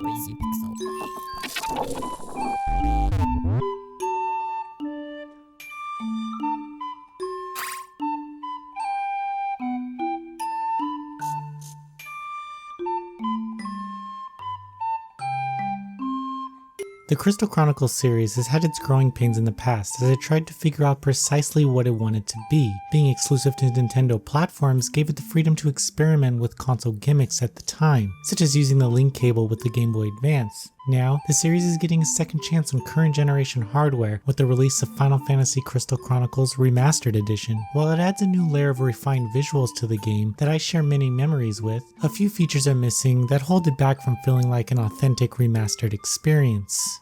Crazy Pixel. The Crystal Chronicles series has had its growing pains in the past as it tried to figure out precisely what it wanted to be. Being exclusive to Nintendo platforms gave it the freedom to experiment with console gimmicks at the time, such as using the link cable with the Game Boy Advance. Now, the series is getting a second chance on current generation hardware with the release of Final Fantasy Crystal Chronicles Remastered Edition. While it adds a new layer of refined visuals to the game that I share many memories with, a few features are missing that hold it back from feeling like an authentic remastered experience.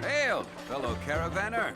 Hail, fellow caravaner!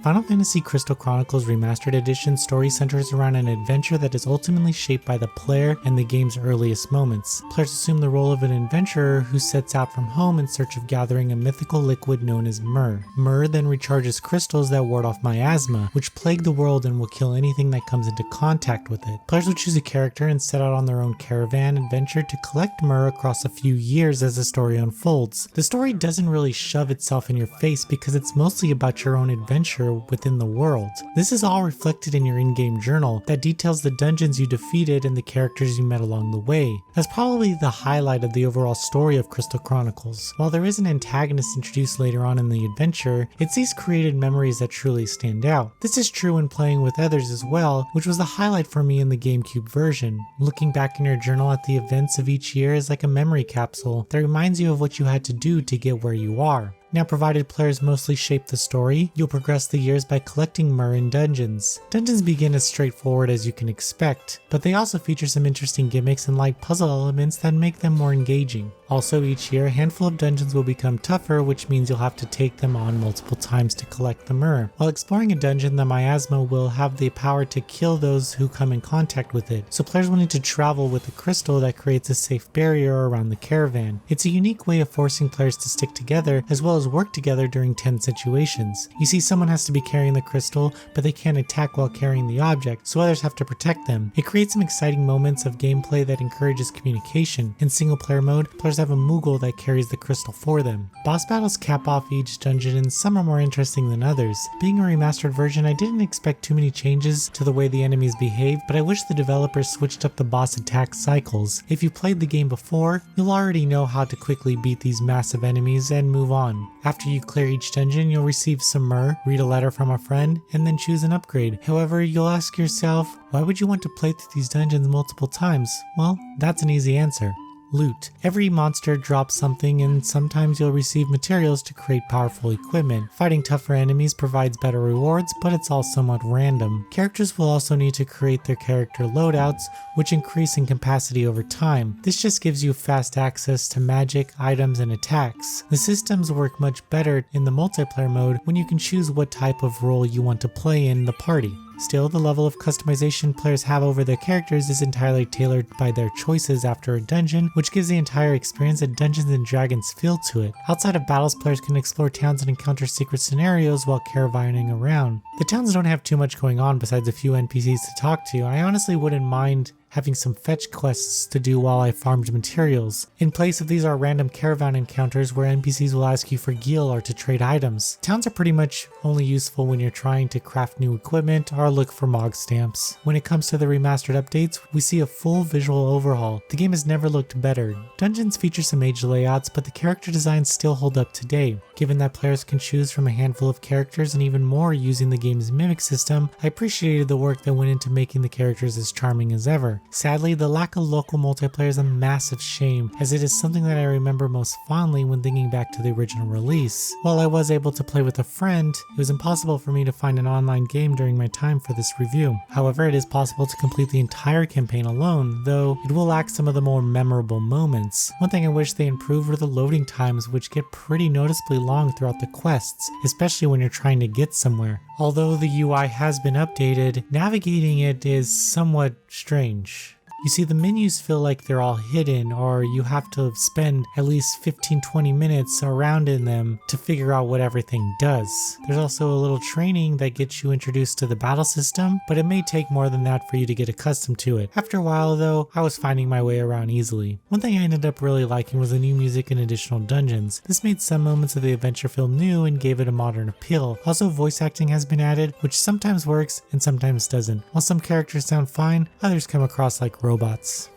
Final Fantasy Crystal Chronicles Remastered Edition story centers around an adventure that is ultimately shaped by the player and the game's earliest moments. Players assume the role of an adventurer who sets out from home in search of gathering a mythical liquid known as myrrh. Myrrh then recharges crystals that ward off miasma, which plague the world and will kill anything that comes into contact with it. Players will choose a character and set out on their own caravan adventure to collect myrrh across a few years as the story unfolds. The story doesn't really shove itself in your face because it's mostly about your own adventure within the world. This is all reflected in your in-game journal that details the dungeons you defeated and the characters you met along the way. That's probably the highlight of the overall story of Crystal Chronicles. While there is an antagonist introduced later on in the adventure, it's these created memories that truly stand out. This is true when playing with others as well, which was the highlight for me in the GameCube version. Looking back in your journal at the events of each year is like a memory capsule that reminds you of what you had to do to get where you are. Now, provided players mostly shape the story, you'll progress the years by collecting myrrh in dungeons. Dungeons begin as straightforward as you can expect, but they also feature some interesting gimmicks and light puzzle elements that make them more engaging. Also, each year, a handful of dungeons will become tougher, which means you'll have to take them on multiple times to collect the myrrh. While exploring a dungeon, the miasma will have the power to kill those who come in contact with it, so players will need to travel with a crystal that creates a safe barrier around the caravan. It's a unique way of forcing players to stick together as well as work together during tense situations. You see, someone has to be carrying the crystal, but they can't attack while carrying the object, so others have to protect them. It creates some exciting moments of gameplay that encourages communication. In single player mode, players have a Moogle that carries the crystal for them. Boss battles cap off each dungeon and some are more interesting than others. Being a remastered version, I didn't expect too many changes to the way the enemies behave, but I wish the developers switched up the boss attack cycles. If you played the game before, you'll already know how to quickly beat these massive enemies and move on. After you clear each dungeon, you'll receive some myrrh, read a letter from a friend, and then choose an upgrade. However, you'll ask yourself, why would you want to play through these dungeons multiple times? Well, that's an easy answer. Loot. Every monster drops something and sometimes you'll receive materials to create powerful equipment. Fighting tougher enemies provides better rewards, but it's all somewhat random. Characters will also need to create their character loadouts, which increase in capacity over time. This just gives you fast access to magic, items, and attacks. The systems work much better in the multiplayer mode when you can choose what type of role you want to play in the party. Still, the level of customization players have over their characters is entirely tailored by their choices after a dungeon, which gives the entire experience a Dungeons & Dragons feel to it. Outside of battles, players can explore towns and encounter secret scenarios while caravaning around. The towns don't have too much going on besides a few NPCs to talk to. I honestly wouldn't mind having some fetch quests to do while I farmed materials. In place of these are random caravan encounters where NPCs will ask you for gil or to trade items. Towns are pretty much only useful when you're trying to craft new equipment or look for mog stamps. When it comes to the remastered updates, we see a full visual overhaul. The game has never looked better. Dungeons feature some aged layouts, but the character designs still hold up today. Given that players can choose from a handful of characters and even more using the game's mimic system, I appreciated the work that went into making the characters as charming as ever. Sadly, the lack of local multiplayer is a massive shame, as it is something that I remember most fondly when thinking back to the original release. While I was able to play with a friend, it was impossible for me to find an online game during my time for this review. However, it is possible to complete the entire campaign alone, though it will lack some of the more memorable moments. One thing I wish they improved were the loading times, which get pretty noticeably long throughout the quests, especially when you're trying to get somewhere. Although the UI has been updated, navigating it is somewhat strange. You see, the menus feel like they're all hidden, or you have to spend at least 15-20 minutes around in them to figure out what everything does. There's also a little training that gets you introduced to the battle system, but it may take more than that for you to get accustomed to it. After a while though, I was finding my way around easily. One thing I ended up really liking was the new music and additional dungeons. This made some moments of the adventure feel new and gave it a modern appeal. Also, voice acting has been added, which sometimes works and sometimes doesn't. While some characters sound fine, others come across like robots.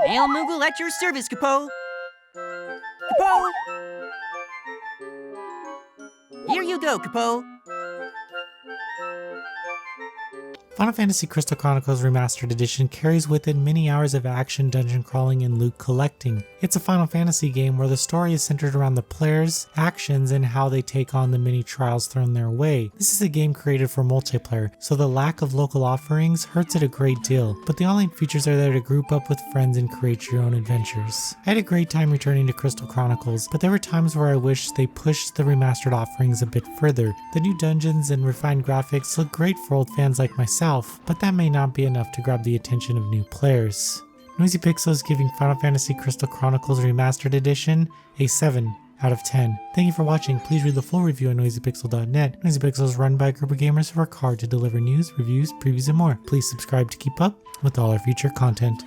Ale Moogle at your service, Capo! Capo! Here you go, Capo! Final Fantasy Crystal Chronicles Remastered Edition carries with it many hours of action, dungeon crawling, and loot collecting. It's a Final Fantasy game where the story is centered around the players' actions and how they take on the many trials thrown their way. This is a game created for multiplayer, so the lack of local offerings hurts it a great deal, but the online features are there to group up with friends and create your own adventures. I had a great time returning to Crystal Chronicles, but there were times where I wished they pushed the remastered offerings a bit further. The new dungeons and refined graphics look great for old fans like myself, but that may not be enough to grab the attention of new players. Noisy Pixel is giving Final Fantasy Crystal Chronicles Remastered Edition a 7 out of 10. Thank you for watching. Please read the full review on noisypixel.net. Noisy Pixel is run by a group of gamers who work hard to deliver news, reviews, previews, and more. Please subscribe to keep up with all our future content.